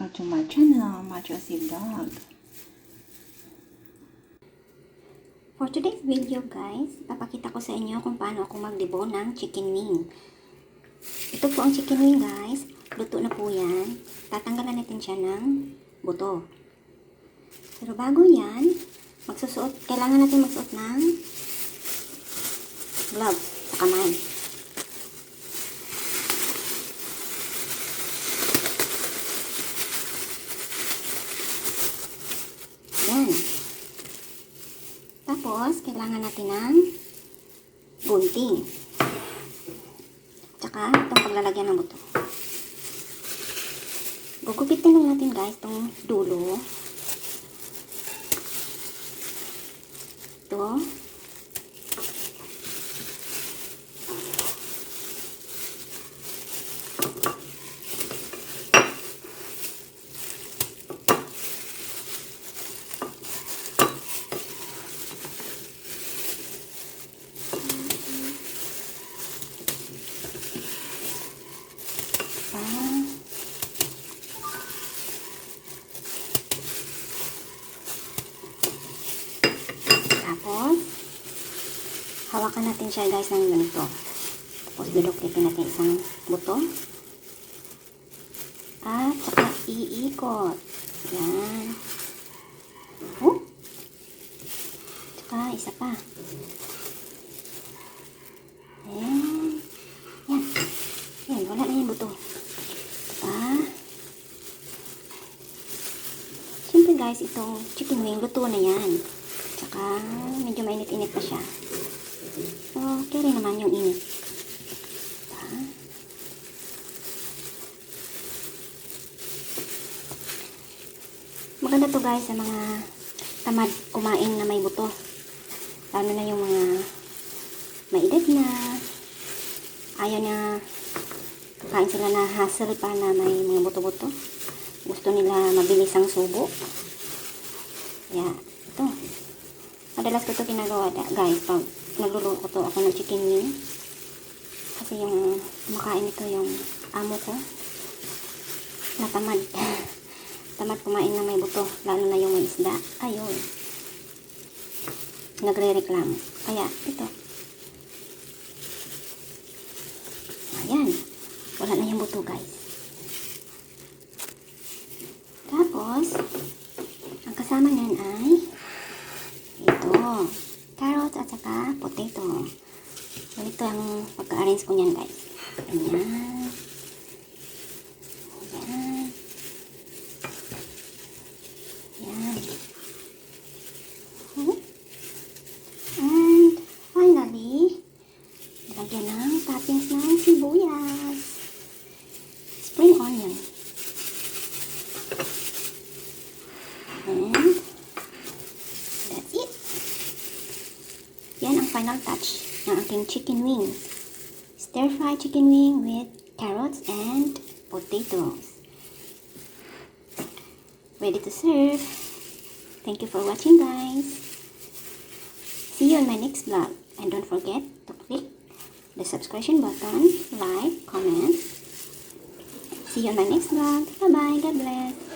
welcome to my channel, Majosi Vlog. For today's video guys, papakita ko sa inyo kung paano ako magdibo ng chicken wing. Ito po ang chicken wing guys, luto na po yan. Tatanggalan natin siya ng buto. Pero bago yan, kailangan natin magsuot ng gloves sa kamay. Yan. Tapos, kailangan natin ng gunting. Tsaka, itong paglalagyan ng buto. Gugupitin lang natin guys, itong dulo. Ito. Tapos, hawakan natin siya guys ng ganito. Tapos, bilukitin natin isang buto. At, saka iikot. Yan. Oh. Tsaka, isa pa. Yan. Yan. Yan, wala na yung buto. Diba? Siyempre guys, itong chicken wing, luto na yan. Tsaka, medyo mainit-init pa siya. So, carry naman yung init. Diba? Maganda to guys sa mga tamad kumain na may buto. Lalo na yung mga may edad na, ayaw na kain sila na hassle pa na may mga buto-buto. Gusto nila mabilis ang subo. Kaya, ito. Madalas ko ito ginagawa guys pag nagluluto ko ako ng chicken wing. Kasi yung kumakain ito yung amo ko. Natamad. Tamad kumain na may buto. Lalo na yung may isda. Ayun. Nagre-reklamo. Kaya ito. Ayan. Wala na yung buto guys. Tapos, ang kasama niyan ay ito, carrots at saka potato. Ganito ang pagka-arrange ko niyan guys. Ganyan. Ayan. Ayan. And finally, lagyan ng toppings ng sibuyas. Spring onion. And that's it. Yan ang final touch ng aking chicken wing. Stir-fry chicken wing with carrots and potatoes. Ready to serve. Thank you for watching guys. See you on my next vlog. And don't forget to click the subscription button, like, comment. See you on my next vlog. Bye bye. God bless.